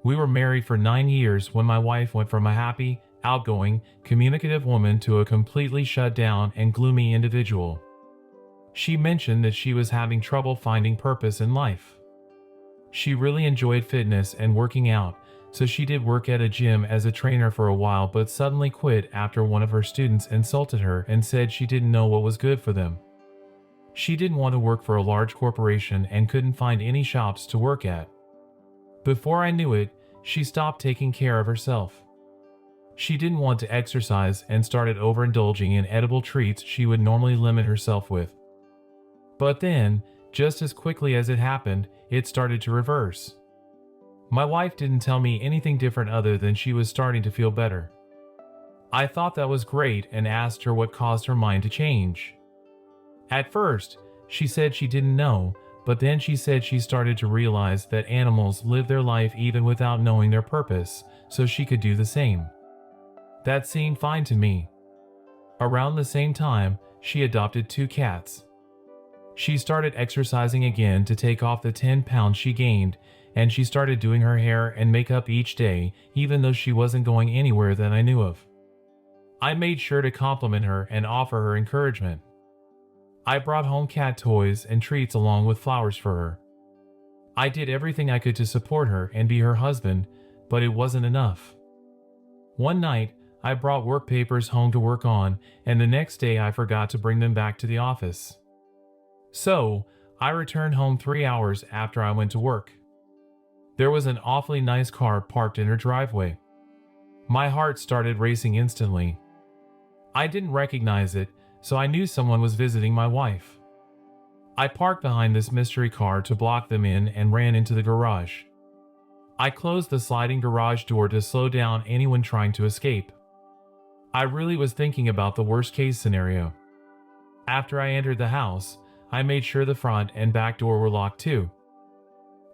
We were married for 9 years when my wife went from a happy, outgoing, communicative woman to a completely shut down and gloomy individual. She mentioned that she was having trouble finding purpose in life. She really enjoyed fitness and working out, so she did work at a gym as a trainer for a while but suddenly quit after one of her students insulted her and said she didn't know what was good for them. She didn't want to work for a large corporation and couldn't find any shops to work at. Before I knew it, she stopped taking care of herself. She didn't want to exercise and started overindulging in edible treats she would normally limit herself with. But then, just as quickly as it happened, it started to reverse. My wife didn't tell me anything different other than she was starting to feel better. I thought that was great and asked her what caused her mind to change. At first, she said she didn't know, but then she said she started to realize that animals live their life even without knowing their purpose, so she could do the same. That seemed fine to me. Around the same time, she adopted 2 cats. She started exercising again to take off the 10 pounds she gained, and she started doing her hair and makeup each day, even though she wasn't going anywhere that I knew of. I made sure to compliment her and offer her encouragement. I brought home cat toys and treats along with flowers for her. I did everything I could to support her and be her husband, but it wasn't enough. One night, I brought work papers home to work on, and the next day I forgot to bring them back to the office. So, I returned home 3 hours after I went to work. There was an awfully nice car parked in her driveway. My heart started racing instantly. I didn't recognize it, so I knew someone was visiting my wife. I parked behind this mystery car to block them in and ran into the garage. I closed the sliding garage door to slow down anyone trying to escape. I really was thinking about the worst case scenario. After I entered the house, I made sure the front and back door were locked too.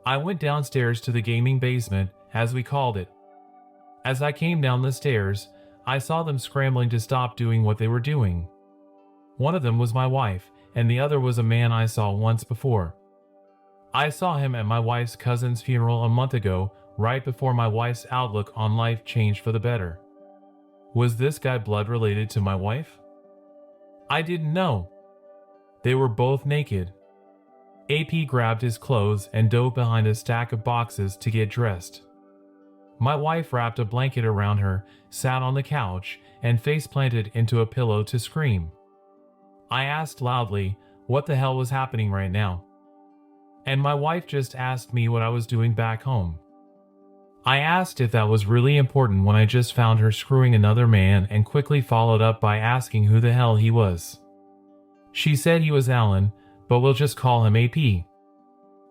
I went downstairs to the gaming basement, as we called it. As I came down the stairs, I saw them scrambling to stop doing what they were doing. One of them was my wife, and the other was a man I saw once before. I saw him at my wife's cousin's funeral a month ago, right before my wife's outlook on life changed for the better. Was this guy blood related to my wife? I didn't know. They were both naked. AP grabbed his clothes and dove behind a stack of boxes to get dressed. My wife wrapped a blanket around her, sat on the couch, and face planted into a pillow to scream. I asked loudly what the hell was happening right now. And my wife just asked me what I was doing back home. I asked if that was really important when I just found her screwing another man and quickly followed up by asking who the hell he was. She said he was Alan, but we'll just call him AP.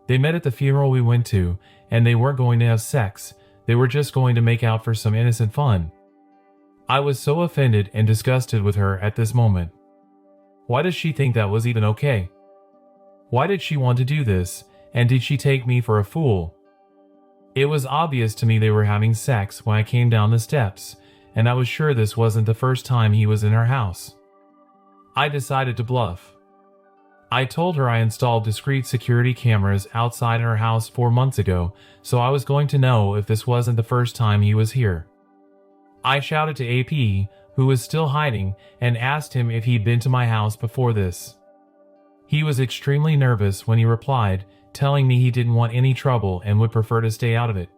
They met at the funeral we went to, and they weren't going to have sex, they were just going to make out for some innocent fun. I was so offended and disgusted with her at this moment. Why does she think that was even okay? Why did she want to do this, and did she take me for a fool? It was obvious to me they were having sex when I came down the steps, and I was sure this wasn't the first time he was in her house. I decided to bluff. I told her I installed discrete security cameras outside her house 4 months ago, so I was going to know if this wasn't the first time he was here. I shouted to AP, who was still hiding, and asked him if he'd been to my house before this. He was extremely nervous when he replied, telling me he didn't want any trouble and would prefer to stay out of it.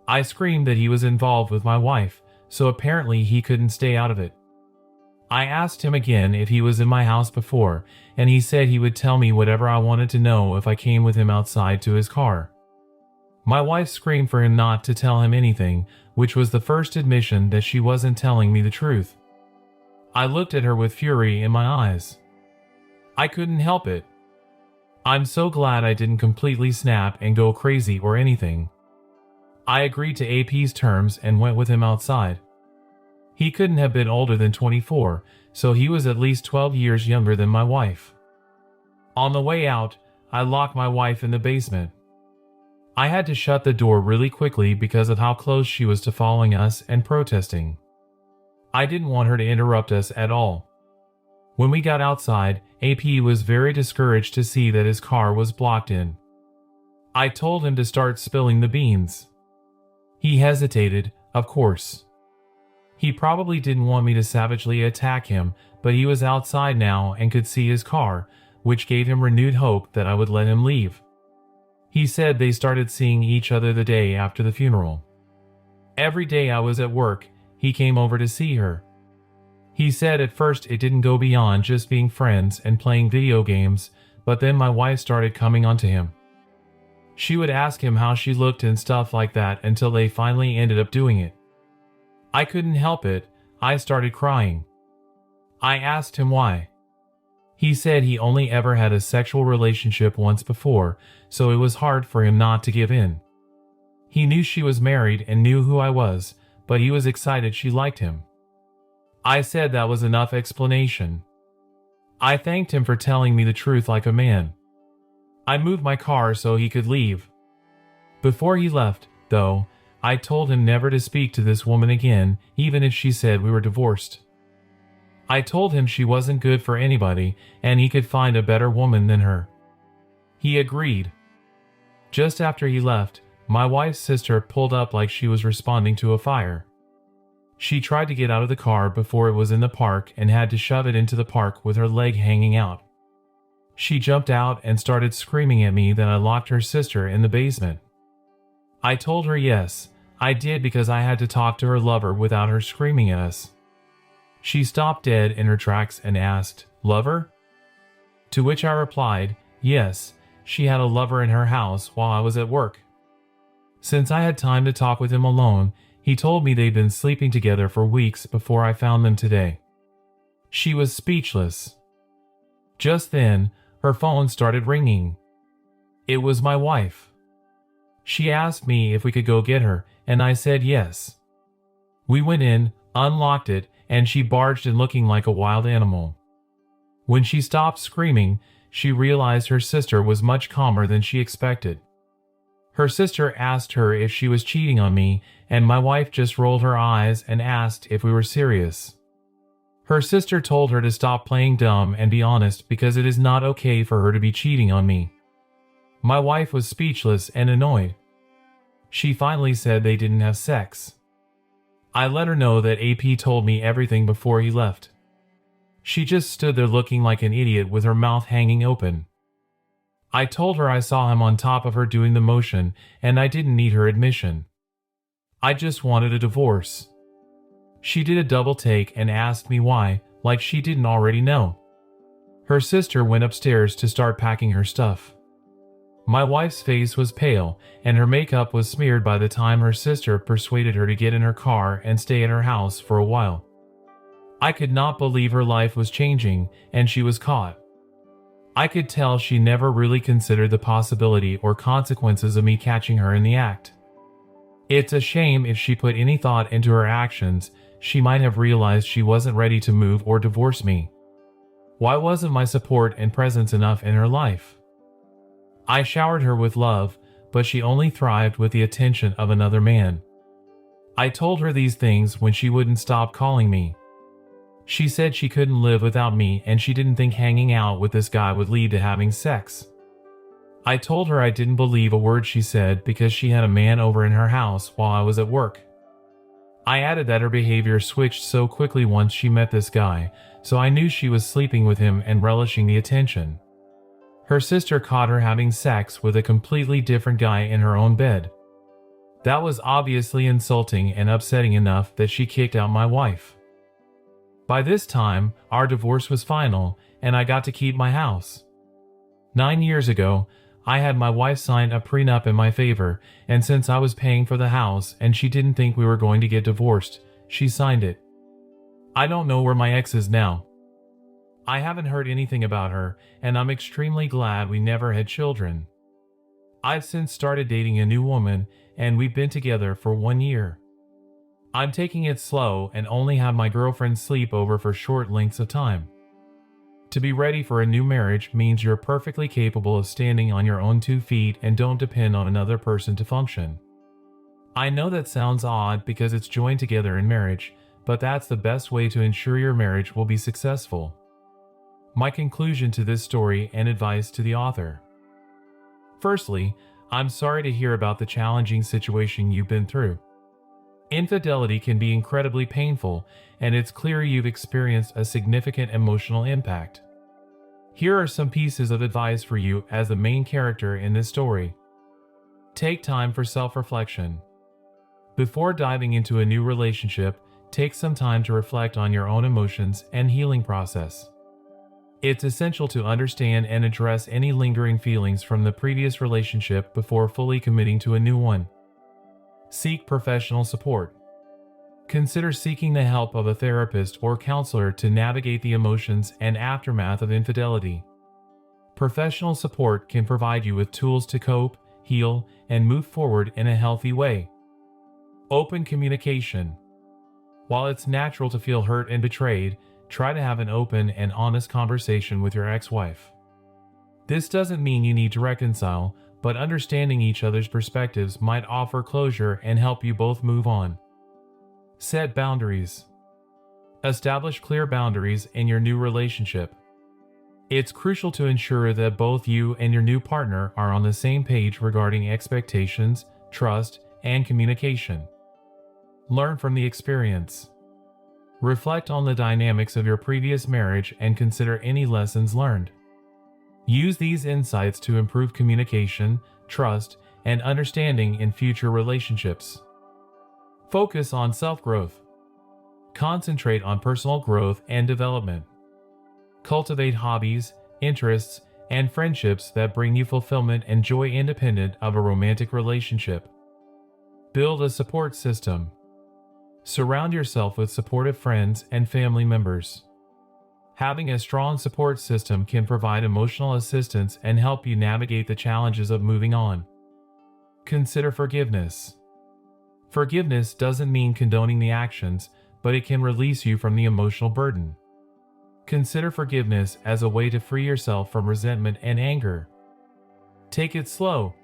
I screamed that he was involved with my wife, so apparently he couldn't stay out of it. I asked him again if he was in my house before, and he said he would tell me whatever I wanted to know if I came with him outside to his car. My wife screamed for him not to tell him anything, which was the first admission that she wasn't telling me the truth. I looked at her with fury in my eyes. I couldn't help it. I'm so glad I didn't completely snap and go crazy or anything. I agreed to AP's terms and went with him outside. He couldn't have been older than 24, so he was at least 12 years younger than my wife. On the way out, I locked my wife in the basement. I had to shut the door really quickly because of how close she was to following us and protesting. I didn't want her to interrupt us at all. When we got outside, AP was very discouraged to see that his car was blocked in. I told him to start spilling the beans. He hesitated, of course. He probably didn't want me to savagely attack him, but he was outside now and could see his car, which gave him renewed hope that I would let him leave. He said they started seeing each other the day after the funeral. Every day I was at work, he came over to see her. He said at first it didn't go beyond just being friends and playing video games, but then my wife started coming onto him. She would ask him how she looked and stuff like that until they finally ended up doing it. I couldn't help it, I started crying. I asked him why. He said he only ever had a sexual relationship once before, so it was hard for him not to give in. He knew she was married and knew who I was, but he was excited she liked him. I said that was enough explanation. I thanked him for telling me the truth like a man. I moved my car so he could leave. Before he left, though, I told him never to speak to this woman again, even if she said we were divorced. I told him she wasn't good for anybody and he could find a better woman than her. He agreed. Just after he left, my wife's sister pulled up like she was responding to a fire. She tried to get out of the car before it was in the park and had to shove it into the park with her leg hanging out. She jumped out and started screaming at me that I locked her sister in the basement. I told her yes, I did because I had to talk to her lover without her screaming at us. She stopped dead in her tracks and asked, "Lover?" To which I replied, yes, she had a lover in her house while I was at work. Since I had time to talk with him alone, he told me they'd been sleeping together for weeks before I found them today. She was speechless. Just then, her phone started ringing. It was my wife. She asked me if we could go get her, and I said yes. We went in, unlocked it, and she barged in looking like a wild animal. When she stopped screaming, she realized her sister was much calmer than she expected. Her sister asked her if she was cheating on me, and my wife just rolled her eyes and asked if we were serious. Her sister told her to stop playing dumb and be honest because it is not okay for her to be cheating on me. My wife was speechless and annoyed. She finally said they didn't have sex. I let her know that AP told me everything before he left. She just stood there looking like an idiot with her mouth hanging open. I told her I saw him on top of her doing the motion and I didn't need her admission. I just wanted a divorce. She did a double take and asked me why, like she didn't already know. Her sister went upstairs to start packing her stuff. My wife's face was pale and her makeup was smeared by the time her sister persuaded her to get in her car and stay at her house for a while. I could not believe her life was changing and she was caught. I could tell she never really considered the possibility or consequences of me catching her in the act. It's a shame if she put any thought into her actions, she might have realized she wasn't ready to move or divorce me. Why wasn't my support and presence enough in her life? I showered her with love, but she only thrived with the attention of another man. I told her these things when she wouldn't stop calling me. She said she couldn't live without me and she didn't think hanging out with this guy would lead to having sex. I told her I didn't believe a word she said because she had a man over in her house while I was at work. I added that her behavior switched so quickly once she met this guy, so I knew she was sleeping with him and relishing the attention. Her sister caught her having sex with a completely different guy in her own bed. That was obviously insulting and upsetting enough that she kicked out my wife. By this time, our divorce was final, and I got to keep my house. 9 years ago, I had my wife sign a prenup in my favor, and since I was paying for the house and she didn't think we were going to get divorced, she signed it. I don't know where my ex is now. I haven't heard anything about her, and I'm extremely glad we never had children. I've since started dating a new woman, and we've been together for 1 year. I'm taking it slow and only have my girlfriend sleep over for short lengths of time. To be ready for a new marriage means you're perfectly capable of standing on your own 2 feet and don't depend on another person to function. I know that sounds odd because it's joined together in marriage, but that's the best way to ensure your marriage will be successful. My conclusion to this story and advice to the author. Firstly, I'm sorry to hear about the challenging situation you've been through. Infidelity can be incredibly painful, and it's clear you've experienced a significant emotional impact. Here are some pieces of advice for you as the main character in this story. Take time for self-reflection. Before diving into a new relationship, take some time to reflect on your own emotions and healing process. It's essential to understand and address any lingering feelings from the previous relationship before fully committing to a new one. Seek professional support. Consider seeking the help of a therapist or counselor to navigate the emotions and aftermath of infidelity. Professional support can provide you with tools to cope, heal, and move forward in a healthy way. Open communication. While it's natural to feel hurt and betrayed, try to have an open and honest conversation with your ex-wife. This doesn't mean you need to reconcile, but understanding each other's perspectives might offer closure and help you both move on. Set boundaries. Establish clear boundaries in your new relationship. It's crucial to ensure that both you and your new partner are on the same page regarding expectations, trust, and communication. Learn from the experience. Reflect on the dynamics of your previous marriage and consider any lessons learned. Use these insights to improve communication, trust, and understanding in future relationships. Focus on self-growth. Concentrate on personal growth and development. Cultivate hobbies, interests, and friendships that bring you fulfillment and joy independent of a romantic relationship. Build a support system. Surround yourself with supportive friends and family members. Having a strong support system can provide emotional assistance and help you navigate the challenges of moving on. Consider forgiveness. Forgiveness doesn't mean condoning the actions, but it can release you from the emotional burden. Consider forgiveness as a way to free yourself from resentment and anger. Take it slow.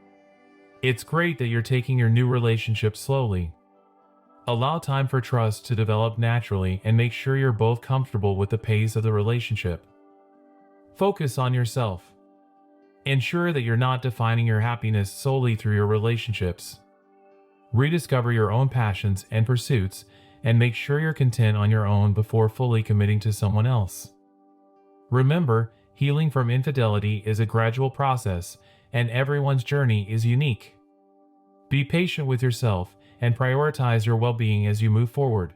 It's great that you're taking your new relationship slowly. Allow time for trust to develop naturally and make sure you're both comfortable with the pace of the relationship. Focus on yourself. Ensure that you're not defining your happiness solely through your relationships. Rediscover your own passions and pursuits and make sure you're content on your own before fully committing to someone else. Remember, healing from infidelity is a gradual process, and everyone's journey is unique. Be patient with yourself and prioritize your well-being as you move forward.